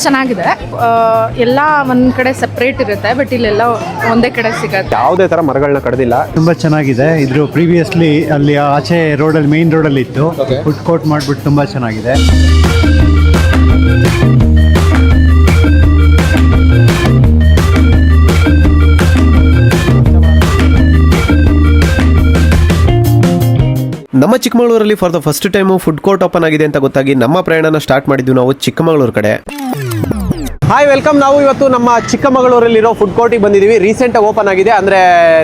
ಚೆನ್ನಾಗಿದೆ. ಎಲ್ಲ ಒಂದ್ ಕಡೆ ಸೆಪರೇಟ್ ಇರುತ್ತೆ, ಬಟ್ ಇಲ್ಲೆಲ್ಲ ಒಂದೇ ಕಡೆ ಸಿಗುತ್ತೆ. ಯಾವುದೇ ತರ ಮರಗಳನ್ನ ಕಡ್ದಿಲ್ಲ. ತುಂಬಾ ಚೆನ್ನಾಗಿದೆ. ಇದ್ರ ಪ್ರೀವಿಯಸ್ಲಿ ಅಲ್ಲಿ ಆಚೆ ರೋಡಲ್ಲಿ ಮೇನ್ ರೋಡಲ್ಲಿ ಇತ್ತು. ಫುಡ್ ಕೋರ್ಟ್ ಮಾಡ್ಬಿಟ್ಟು ತುಂಬಾ ಚೆನ್ನಾಗಿದೆ. ನಮ್ಮ ಚಿಕ್ಕಮಗಳೂರಲ್ಲಿ for the first time food court open ಆಗಿದೆ ಅಂತ ಗೊತ್ತಾಗಿ ನಮ್ಮ ಪ್ರಯಾಣನ ಸ್ಟಾರ್ಟ್ ಮಾಡಿದ್ವಿ ನಾವು ಚಿಕ್ಕಮಗಳೂರು ಕಡೆ. Hi welcome. ನಾವು ಇವತ್ತು ನಮ್ಮ ಚಿಕ್ಕಮಗಳೂರಲ್ಲಿರೋ ಫುಡ್ ಕೋರ್ಟಿಗೆ ಬಂದಿದ್ದೀವಿ. ರೀಸೆಂಟ್ ಆಗಿ ಓಪನ್ ಆಗಿದೆ, ಅಂದ್ರೆ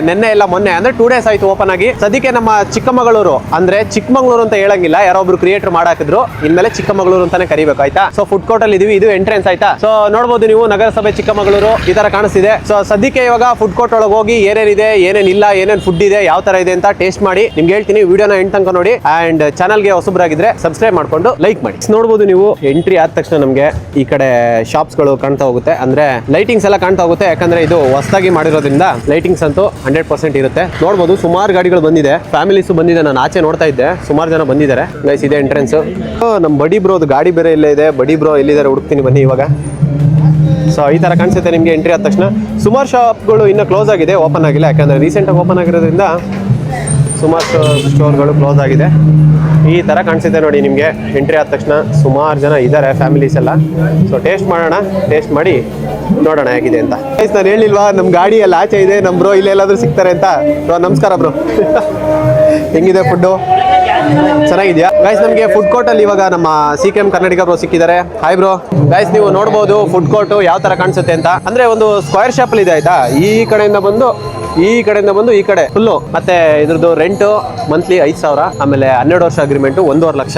ನಿನ್ನೆ ಎಲ್ಲ ಮೊನ್ನೆ, ಅಂದ್ರೆ 2 days ಆಯ್ತು ಓಪನ್ ಆಗಿ. ಸದ್ಯಕ್ಕೆ ನಮ್ಮ ಚಿಕ್ಕಮಗಳೂರು ಅಂದ್ರೆ ಚಿಕ್ಕಮಗಳೂರು ಅಂತ ಹೇಳಂಗಿಲ್ಲ, ಯಾರೊಬ್ರು ಕ್ರಿಯೇಟರ್ ಮಾಡಾಕಿದ್ರು, ಇನ್ಮೇಲೆ ಚಿಕ್ಕಮಗಳೂರು ಅಂತಾನೆ ಕರಿಬೇಕು ಆಯ್ತಾ. ಸೊ ಫುಡ್ ಕೋರ್ಟ್ ಅಲ್ಲಿ ಇದೀವಿ, ಇದು ಎಂಟ್ರೆನ್ಸ್ ಆಯ್ತಾ. ಸೊ ನೋಡಬಹುದು ನೀವು ನಗರಸಭೆ ಚಿಕ್ಕಮಗಳೂರು ಈ ತರ ಕಾಣಿಸ್ತಿದೆ. ಸೊ ಸದ್ಯಕ್ಕೆ ಇವಾಗ ಫುಡ್ ಕೋರ್ಟ್ ಒಳಗೆ ಹೋಗಿ ಏನೇನಿದೆ, ಏನೇನಿಲ್ಲ, ಏನೇನ್ ಫುಡ್ ಇದೆ, ಯಾವ ತರ ಇದೆ ಅಂತ ಟೇಸ್ಟ್ ಮಾಡಿ ನಿಮ್ಗೆ ಹೇಳ್ತೀನಿ. ವಿಡಿಯೋನ ಎಂಡ್ ತನಕ ನೋಡಿ. ಅಂಡ್ ಚಾನಲ್ಗೆ ಹೊಸಬ್ರಾಗಿದ್ರೆ ಸಬ್ಸ್ಕ್ರೈಬ್ ಮಾಡ್ಕೊಂಡು ಲೈಕ್ ಮಾಡಿ. ನೋಡಬಹುದು ನೀವು ಎಂಟ್ರಿ ಆದ ತಕ್ಷಣ ನಮ್ಗೆ ಈ ಕಡೆ ಶಾಪ್ಸ್ ಗಳು ಕಾಣ್ತಾ ಹೋಗುತ್ತೆ, ಅಂದ್ರೆ ಲೈಟಿಂಗ್ಸ್ ಎಲ್ಲ ಕಾಣ್ತಾ ಹೋಗುತ್ತೆ. ಯಾಕಂದ್ರೆ ಇದು ಹೊಸದಾಗಿ ಮಾಡಿರೋದ್ರಿಂದ ಲೈಟಿಂಗ್ಸ್ ಅಂತೂ 100% ಇರುತ್ತೆ. ನೋಡಬಹುದು ಸುಮಾರು ಗಾಡಿಗಳು ಬಂದಿದೆ, ಫ್ಯಾಮಿಲೀಸ್ ಬಂದಿದೆ. ನಾನು ಆಚೆ ನೋಡ್ತಾ ಇದ್ದೆ, ಸುಮಾರು ಜನ ಬಂದಿದ್ದಾರೆ. ಗೈಸ್ ಇದೆ ಎಂಟ್ರೆನ್ಸ್. ನಮ್ಮ ಬಡಿ ಬ್ರೋದು ಗಾಡಿ ಬೇರೆ ಇಲ್ಲೇ ಇದೆ. ಬಡಿ ಬ್ರೋ ಎಲ್ಲಿದ್ದಾರೆ ಹುಡುಕ್ತೀನಿ ಬನ್ನಿ ಇವಾಗ. ಸೊ ಈ ತರ ಕಾಣಿಸುತ್ತೆ ನಿಮ್ಗೆ ಎಂಟ್ರಿ ಆದ ತಕ್ಷಣ. ಸುಮಾರು ಶಾಪ್ಗಳು ಇನ್ನು ಕ್ಲೋಸ್ ಆಗಿದೆ, ಓಪನ್ ಆಗಿಲ್ಲ. ಯಾಕಂದ್ರೆ ರೀಸೆಂಟ್ ಆಗಿ ಓಪನ್ ಆಗಿರೋದ್ರಿಂದ ಸುಮಾರು ಸ್ಟೋರ್ಗಳು ಕ್ಲೋಸ್ ಆಗಿದೆ. ಈ ತರ ಕಾಣಿಸುತ್ತೆ ನೋಡಿ ನಿಮ್ಗೆ ಎಂಟ್ರಿ ಆದ ತಕ್ಷಣ. ಸುಮಾರು ಜನ ಇದ್ದಾರೆ, ಫ್ಯಾಮಿಲೀಸ್ ಎಲ್ಲ. ಸೊ ಟೇಸ್ಟ್ ಮಾಡೋಣ, ಟೇಸ್ಟ್ ಮಾಡಿ ನೋಡೋಣ ಹೇಗಿದೆ ಅಂತ. ನಾನು ಹೇಳಿಲ್ವಾ ನಮ್ ಗಾಡಿ ಎಲ್ಲ ಆಚೆ ಇದೆ, ನಮ್ ಬ್ರೋ ಇಲ್ಲೆಲ್ಲಾದ್ರೂ ಸಿಗ್ತಾರೆ ಅಂತ. ಬ್ರೋ ನಮಸ್ಕಾರ ಬ್ರೋ. ಹೆಂಗಿದೆ ಫುಡ್ಡು? ಚೆನ್ನಾಗಿದ್ಯಾ ಗೈಸ್? ನಮಗೆ ಫುಡ್ ಕೋರ್ಟ್ ಅಲ್ಲಿ ಇವಾಗ ನಮ್ಮ CKM ಕರ್ನಾಟಕ ಬ್ರೋ ಸಿಕ್ಕಿದ್ದಾರೆ. Hi bro. ಗೈಸ್ ನೀವು ನೋಡಬಹುದು ಫುಡ್ ಕೋರ್ಟ್ ಯಾವ ತರ ಕಾಣಿಸುತ್ತೆ ಅಂತ. ಅಂದ್ರೆ ಒಂದು ಸ್ಕ್ವೇರ್ ಶಾಪ್ ಇದೆ ಆಯ್ತಾ. ಈ ಕಡೆಯಿಂದ ಬಂದು ಈ ಕಡೆ ಫುಲ್ಲು. ಮತ್ತೆ ಇದ್ರದ್ದು ರೆಂಟ್ ಮಂತ್ಲಿ 5,000, ಆಮೇಲೆ 12 ವರ್ಷ ಅಗ್ರಿಮೆಂಟ್, 1.5 ಲಕ್ಷ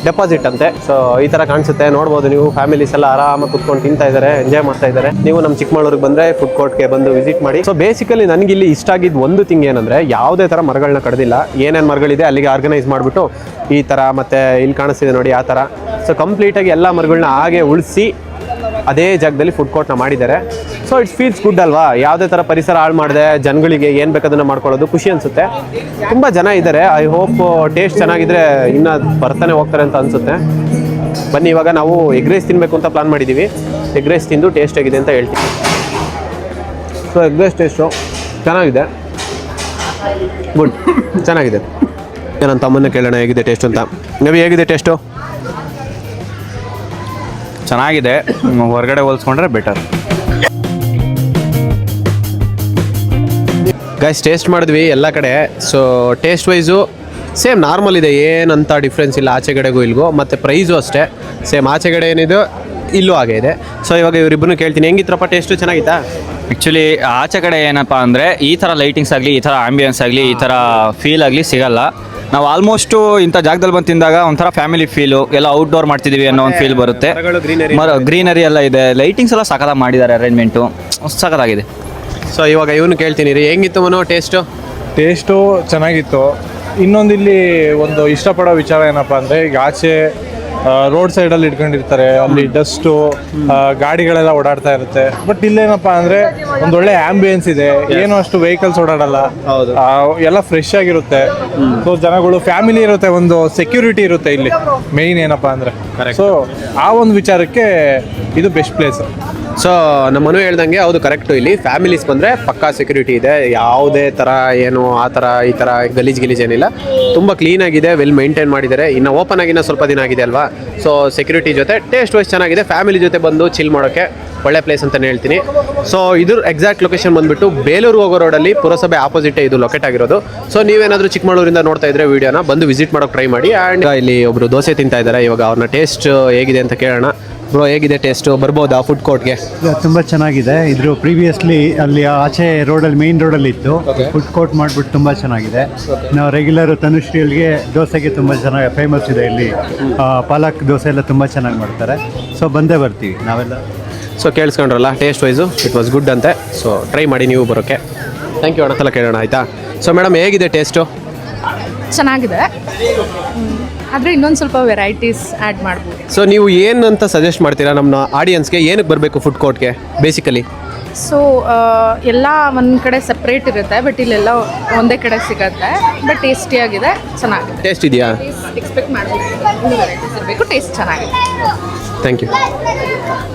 ಡೆಪಾಸಿಟ್ ಅಂತೆ. ಸೊ ಈ ತರ ಕಾಣಿಸುತ್ತೆ. ನೋಡಬಹುದು ನೀವು ಫ್ಯಾಮಿಲೀಸ್ ಎಲ್ಲ ಆರಾಮಾಗಿ ಕುತ್ಕೊಂಡು ತಿಂತಾ ಇದಾರೆ, ಎಂಜಾಯ್ ಮಾಡ್ತಾ ಇದಾರೆ. ನೀವು ನಮ್ಮ ಚಿಕ್ಕಮಗಳೂರಿಗೆ ಬಂದ್ರೆ ಫುಡ್ ಕೋರ್ಟ್ಗೆ ಬಂದು ವಿಸಿಟ್ ಮಾಡಿ. ಸೊ ಬೇಸಿಕಲಿ ನನಗೆ ಇಲ್ಲಿ ಇಷ್ಟ ಆಗಿದ್ದು ಒಂದು ಥಿಂಗ್ ಏನಂದ್ರೆ, ಯಾವುದೇ ತರ ಮರಗಳನ್ನ ಕಡ್ದಿಲ್ಲ. ಏನೇನು ಮರಗಳಿದೆ ಅಲ್ಲಿಗೆ ಆರ್ಗನೈಸ್ ಮಾಡಿಬಿಟ್ಟು ಈ ತರ, ಮತ್ತೆ ಇಲ್ಲಿ ಕಾಣಿಸ್ತಿದೆ ನೋಡಿ ಆ ತರ. ಸೊ ಕಂಪ್ಲೀಟ್ ಆಗಿ ಎಲ್ಲ ಮರಗಳನ್ನ ಹಾಗೆ ಉಳಿಸಿ ಅದೇ ಜಾಗದಲ್ಲಿ ಫುಡ್ ಕೋರ್ಟ್ನ ಮಾಡಿದ್ದಾರೆ. ಸೊ ಇಟ್ಸ್ ಫೀಲ್ಸ್ ಗುಡ್ ಅಲ್ವಾ. ಯಾವುದೇ ಥರ ಪರಿಸರ ಹಾಳು ಮಾಡಿದೆ, ಜನಗಳಿಗೆ ಏನು ಬೇಕಾದನ್ನ ಮಾಡ್ಕೊಳ್ಳೋದು ಖುಷಿ ಅನಿಸುತ್ತೆ. ತುಂಬ ಜನ ಇದ್ದಾರೆ. ಐ ಹೋಪ್ ಟೇಸ್ಟ್ ಚೆನ್ನಾಗಿದ್ರೆ ಇನ್ನೂ ಬರ್ತಾನೆ ಹೋಗ್ತಾರೆ ಅಂತ ಅನಿಸುತ್ತೆ. ಬನ್ನಿ ಇವಾಗ ನಾವು ಎಗ್ ರೈಸ್ ತಿನ್ನಬೇಕು ಅಂತ ಪ್ಲಾನ್ ಮಾಡಿದ್ದೀವಿ. ಎಗ್ ರೈಸ್ ತಿಂದು ಟೇಸ್ಟ್ ಆಗಿದೆ ಅಂತ ಹೇಳ್ತೀವಿ. ಸೊ ಎಗ್ ರೈಸ್ ಟೇಸ್ಟು ಚೆನ್ನಾಗಿದೆ, ಗುಡ್, ಚೆನ್ನಾಗಿದೆ. ನನ್ನ ತಮ್ಮನ್ನ ಕೇಳೋಣ ಹೇಗಿದೆ ಟೇಸ್ಟ್ ಅಂತ. ನೀವು ಹೇಗಿದೆ ಟೇಸ್ಟು? ಚೆನ್ನಾಗಿದೆ, ಹೊರಗಡೆ ಹೋಲಿಸ್ಕೊಂಡ್ರೆ ಬೆಟರ್. ಗೈಸ್ ಟೇಸ್ಟ್ ಮಾಡಿದ್ವಿ ಎಲ್ಲ ಕಡೆ. So taste wise same normal ಇದೆ, ಏನಂತ ಡಿಫ್ರೆನ್ಸ್ ಇಲ್ಲ ಆಚೆ ಕಡೆಗೂ ಇಲ್ಗೂ. ಮತ್ತು ಪ್ರೈಸು ಅಷ್ಟೇ ಸೇಮ್, ಆಚೆ ಕಡೆ ಏನಿದೆ ಇಲ್ಲೂ ಹಾಗೆ ಇದೆ. ಸೊ ಇವಾಗ ಇವರಿಬ್ಬರನ್ನು ಕೇಳ್ತೀನಿ, ಹೆಂಗಿತ್ರಪ್ಪ ಟೇಸ್ಟು? ಚೆನ್ನಾಗಿತ್ತಾ? ಆ್ಯಕ್ಚುಲಿ ಆಚೆ ಕಡೆ ಏನಪ್ಪ ಅಂದರೆ ಈ ಥರ ಲೈಟಿಂಗ್ಸ್ ಆಗಲಿ, ಈ ಥರ ಆಂಬಿಯನ್ಸ್ ಆಗಲಿ, ಈ ಥರ ಫೀಲ್ ಆಗಲಿ ಸಿಗಲ್ಲ. ನಾವು ಆಲ್ಮೋಸ್ಟು ಇಂಥ ಜಾಗದಲ್ಲಿ ಬಂದು ತಿಂದಾಗ ಒಂಥರ ಫ್ಯಾಮಿಲಿ ಫೀಲು, ಎಲ್ಲ ಔಟ್ಡೋರ್ ಮಾಡ್ತಿದ್ದೀವಿ ಅನ್ನೋ ಒಂದು ಫೀಲ್ ಬರುತ್ತೆ. ಗ್ರೀನರಿ ಎಲ್ಲ ಇದೆ, ಲೈಟಿಂಗ್ಸ್ ಎಲ್ಲ ಸಖತ್ತಾಗಿ ಮಾಡಿದ್ದಾರೆ, ಅರೇಂಜ್ಮೆಂಟು ಸಖತ್ತಾಗಿದೆ. ಸೊ ಇವಾಗ ಇವನು ಕೇಳ್ತೀನಿ ರೀ, ಹೆಂಗಿತ್ತು ಮನೋ ಟೇಸ್ಟು ಚೆನ್ನಾಗಿತ್ತು. ಇನ್ನೊಂದು ಇಲ್ಲಿ ಒಂದು ಇಷ್ಟಪಡೋ ವಿಚಾರ ಏನಪ್ಪ ಅಂದರೆ, ಈಗ ಆಚೆ ರೋಡ್ ಸೈಡಲ್ಲಿ ಇಟ್ಕೊಂಡಿರ್ತಾರೆ, ಅಲ್ಲಿ ಡಸ್ಟು ಗಾಡಿಗಳೆಲ್ಲ ಓಡಾಡ್ತಾ ಇರುತ್ತೆ. ಬಟ್ ಇಲ್ಲೇನಪ್ಪ ಅಂದರೆ ಒಂದೊಳ್ಳೆ ಆಂಬಿಯನ್ಸ್ ಇದೆ, ಏನು ಅಷ್ಟು ವೆಹಿಕಲ್ಸ್ ಓಡಾಡಲ್ಲ, ಎಲ್ಲ ಫ್ರೆಶ್ ಆಗಿರುತ್ತೆ. ಸೊ ಜನಗಳು ಫ್ಯಾಮಿಲಿ ಇರುತ್ತೆ, ಒಂದು ಸೆಕ್ಯೂರಿಟಿ ಇರುತ್ತೆ ಇಲ್ಲಿ ಮೇಯ್ನ್ ಏನಪ್ಪ ಅಂದರೆ. ಸೊ ಆ ಒಂದು ವಿಚಾರಕ್ಕೆ ಇದು ಬೆಸ್ಟ್ ಪ್ಲೇಸ್. ಸೊ ನಮ್ಮ ಮನು ಹೇಳ್ದಂಗೆ ಹೌದು, ಕರೆಕ್ಟು. ಇಲ್ಲಿ ಫ್ಯಾಮಿಲೀಸ್ ಬಂದರೆ ಪಕ್ಕಾ ಸೆಕ್ಯೂರಿಟಿ ಇದೆ, ಯಾವುದೇ ಥರ ಏನು ಆ ಥರ ಈ ಥರ ಗಲೀಜ್ ಏನಿಲ್ಲ. ತುಂಬ ಕ್ಲೀನಾಗಿದೆ, ವೆಲ್ ಮೇಂಟೈನ್ ಮಾಡಿದ್ದಾರೆ. ಇನ್ನು ಓಪನ್ ಆಗಿನ ಸ್ವಲ್ಪ ದಿನ ಆಗಿದೆ ಅಲ್ವಾ. ಸೊ ಸೆಕ್ಯೂರಿಟಿ ಜೊತೆ ಟೇಸ್ಟ್ ವೈಸ್ ಚೆನ್ನಾಗಿದೆ. ಫ್ಯಾಮಿಲಿ ಜೊತೆ ಬಂದು ಚಿಲ್ ಮಾಡೋಕ್ಕೆ ಒಳ್ಳೆ ಪ್ಲೇಸ್ ಅಂತಲೇ ಹೇಳ್ತೀನಿ. ಸೊ ಇದ್ರ ಎಕ್ಸಾಕ್ಟ್ ಲೊಕೇಶನ್ ಬಂದುಬಿಟ್ಟು ಬೇಲೂರು ಹೋಗೋ ರೋಡಲ್ಲಿ ಪುರಸಭೆ ಆಪೋಸಿಟೇ ಇದು ಲೊಕೇಟ್ ಆಗಿರೋದು. ಸೊ ನೀವೇನಾದರೂ ಚಿಕ್ಕಮಗಳೂರಿಂದ ನೋಡ್ತಾ ಇದ್ರೆ ವಿಡಿಯೋನ ಬಂದು ವಿಸಿಟ್ ಮಾಡೋಕೆ ಟ್ರೈ ಮಾಡಿ. ಆ್ಯಂಡ್ ಇಲ್ಲಿ ಒಬ್ಬರು ದೋಸೆ ತಿಂತಾ ಇದ್ದಾರೆ. ಇವಾಗ ಅವ್ರನ್ನ ಟೇಸ್ಟ್ ಹೇಗಿದೆ ಅಂತ ಕೇಳೋಣ. ಬ್ರೋ ಹೇಗಿದೆ ಟೇಸ್ಟು? ಬರ್ಬೋದಾ ಫುಡ್ ಕೋರ್ಟ್ಗೆ? ತುಂಬ ಚೆನ್ನಾಗಿದೆ. ಇದ್ರ ಪ್ರೀವಿಯಸ್ಲಿ ಅಲ್ಲಿ ಆಚೆ ರೋಡಲ್ಲಿ ಮೇನ್ ರೋಡಲ್ಲಿ ಇತ್ತು. ಫುಡ್ ಕೋರ್ಟ್ ಮಾಡಿಬಿಟ್ಟು ತುಂಬ ಚೆನ್ನಾಗಿದೆ. ನಾವು ರೆಗ್ಯುಲರ್ ತನುಶ್ರೀಲ್ಗೆ ದೋಸೆಗೆ ತುಂಬ ಚೆನ್ನಾಗಿ ಫೇಮಸ್ ಇದೆ ಇಲ್ಲಿ. ಪಾಲಕ್ ದೋಸೆ ಎಲ್ಲ ತುಂಬ ಚೆನ್ನಾಗಿ ಮಾಡ್ತಾರೆ. ಸೊ ಬಂದೇ ಬರ್ತೀವಿ ನಾವೆಲ್ಲ. ಸೊ ಕೇಳಿಸ್ಕೊಂಡ್ರಲ್ಲ, taste wise it was good ಅಂತೆ. ಸೊ ಟ್ರೈ ಮಾಡಿ ನೀವು ಬರೋಕ್ಕೆ. ಥ್ಯಾಂಕ್ ಯು ಅಣ್ಣ. ಸಲ ಕೇಳೋಣ ಆಯಿತಾ? ಸೊ ಮೇಡಮ್ ಹೇಗಿದೆ ಟೇಸ್ಟು? ಚೆನ್ನಾಗಿದೆ, ಆದರೆ ಇನ್ನೊಂದು ಸ್ವಲ್ಪ ವೆರೈಟೀಸ್ ಆ್ಯಡ್ ಮಾಡ್ಬೋದು. ಸೊ ನೀವು ಏನಂತ ಸಜೆಸ್ಟ್ ಮಾಡ್ತೀರಾ ನಮ್ಮ ಆಡಿಯನ್ಸ್ಗೆ? ಏನಕ್ಕೆ ಬರಬೇಕು ಫುಡ್ ಕೋರ್ಟ್ಗೆ ಬೇಸಿಕಲಿ? ಸೊ ಎಲ್ಲ ಒಂದು ಕಡೆ ಸಪ್ರೇಟ್ ಇರುತ್ತೆ, ಬಟ್ ಇಲ್ಲೆಲ್ಲ ಒಂದೇ ಕಡೆ ಸಿಗುತ್ತೆ. ಬಟ್ ಟೇಸ್ಟಿಯಾಗಿದೆ, ಚೆನ್ನಾಗಿದೆ. ಟೇಸ್ಟ್ ಇದೆಯಾ? ಎಕ್ಸ್ಪೆಕ್ಟ್ ಮಾಡಬೇಕು, ವೆರೈಟೀಸ್ ಇರಬೇಕು, ಟೇಸ್ಟ್ ಚೆನ್ನಾಗಿದೆ. Thank you.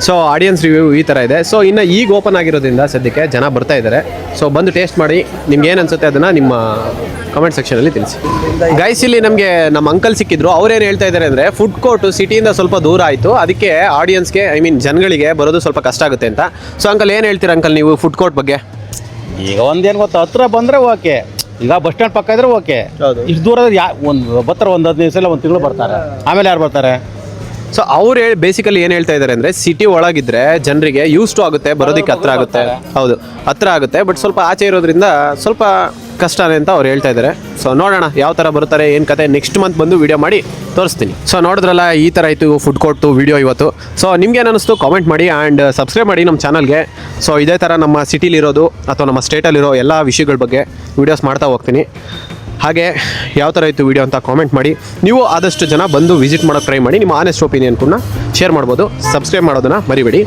So audience review ಈ ಥರ ಇದೆ. ಸೊ ಇನ್ನು ಈಗ ಓಪನ್ ಆಗಿರೋದ್ರಿಂದ ಸದ್ಯಕ್ಕೆ ಜನ ಬರ್ತಾ ಇದ್ದಾರೆ. ಸೊ ಬಂದು ಟೇಸ್ಟ್ ಮಾಡಿ ನಿಮ್ಗೆ ಏನು ಅನ್ಸುತ್ತೆ ಅದನ್ನು ನಿಮ್ಮ ಕಮೆಂಟ್ ಸೆಕ್ಷನಲ್ಲಿ ತಿಳಿಸಿ. ಗೈಸ್, ಇಲ್ಲಿ ನಮಗೆ ನಮ್ಮ ಅಂಕಲ್ ಸಿಕ್ಕಿದ್ರು. ಅವ್ರೇನು ಹೇಳ್ತಾ ಇದ್ದಾರೆ ಅಂದರೆ ಫುಡ್ ಕೋರ್ಟು ಸಿಟಿಯಿಂದ ಸ್ವಲ್ಪ ದೂರ ಆಯಿತು, ಅದಕ್ಕೆ ಆಡಿಯನ್ಸ್ಗೆ ಜನಗಳಿಗೆ ಬರೋದು ಸ್ವಲ್ಪ ಕಷ್ಟ ಆಗುತ್ತೆ ಅಂತ. ಸೊ ಅಂಕಲ್ ಏನು ಹೇಳ್ತೀರಾ ಅಂಕಲ್ ನೀವು ಫುಡ್ ಕೋರ್ಟ್ ಬಗ್ಗೆ? ಈಗ ಒಂದೇನು ಗೊತ್ತಾ, ಹತ್ರ ಬಂದರೆ ಓಕೆ, ಈಗ ಬಸ್ ಸ್ಟ್ಯಾಂಡ್ ಪಕ್ಕ ಇದ್ರೆ ಓಕೆ. ಇಷ್ಟು ದೂರ ಒಂದು ಬರ್ತಾರೆ, ಒಂದು 15 ದಿವಸ ಇಲ್ಲ 1 ತಿಂಗಳು ಬರ್ತಾರೆ, ಆಮೇಲೆ ಯಾರು ಬರ್ತಾರೆ? ಸೊ ಅವ್ರು ಬೇಸಿಕಲಿ ಏನು ಹೇಳ್ತಾ ಇದ್ದಾರೆ ಅಂದರೆ ಸಿಟಿ ಒಳಗಿದ್ರೆ ಜನರಿಗೆ ಯೂಸ್ ಟು ಆಗುತ್ತೆ, ಬರೋದಕ್ಕೆ ಹತ್ರ ಆಗುತ್ತೆ. ಹೌದು, ಹತ್ರ ಆಗುತ್ತೆ, ಬಟ್ ಸ್ವಲ್ಪ ಆಚೆ ಇರೋದ್ರಿಂದ ಸ್ವಲ್ಪ ಕಷ್ಟನೇ ಅಂತ ಅವ್ರು ಹೇಳ್ತಾ ಇದ್ದಾರೆ. ಸೊ ನೋಡೋಣ ಯಾವ ಥರ ಬರ್ತಾರೆ, ಏನು ಕತೆ, ನೆಕ್ಸ್ಟ್ ಮಂತ್ ಬಂದು ವಿಡಿಯೋ ಮಾಡಿ ತೋರಿಸ್ತೀನಿ. ಸೊ ನೋಡಿದ್ರಲ್ಲ, ಈ ಥರ ಇತ್ತು ಫುಡ್ ಕೋರ್ಟು ವಿಡಿಯೋ ಇವತ್ತು. ಸೊ ನಿಮ್ಗೇನು ಅನ್ನಿಸ್ತು ಕಾಮೆಂಟ್ ಮಾಡಿ ಆ್ಯಂಡ್ ಸಬ್ಸ್ಕ್ರೈಬ್ ಮಾಡಿ ನಮ್ಮ ಚಾನಲ್ಗೆ. ಸೊ ಇದೇ ಥರ ನಮ್ಮ ಸಿಟಿಲಿರೋದು ಅಥವಾ ನಮ್ಮ ಸ್ಟೇಟಲ್ಲಿರೋ ಎಲ್ಲ ವಿಷಯಗಳ ಬಗ್ಗೆ ವೀಡಿಯೋಸ್ ಮಾಡ್ತಾ ಹೋಗ್ತೀನಿ. ಹಾಗೆ ಯಾವ ಥರ ಇತ್ತು ವಿಡಿಯೋ ಅಂತ ಕಾಮೆಂಟ್ ಮಾಡಿ. ನೀವು ಆದಷ್ಟು ಜನ ಬಂದು ವಿಸಿಟ್ ಮಾಡೋಕ್ಕೆ ಟ್ರೈ ಮಾಡಿ. ನಿಮ್ಮ ಆನೆಸ್ಟ್ ಒಪಿನಿಯನ್ ಕೂಡ ಶೇರ್ ಮಾಡ್ಬೋದು. ಸಬ್ಸ್ಕ್ರೈಬ್ ಮಾಡೋದನ್ನು ಮರಿಬೇಡಿ.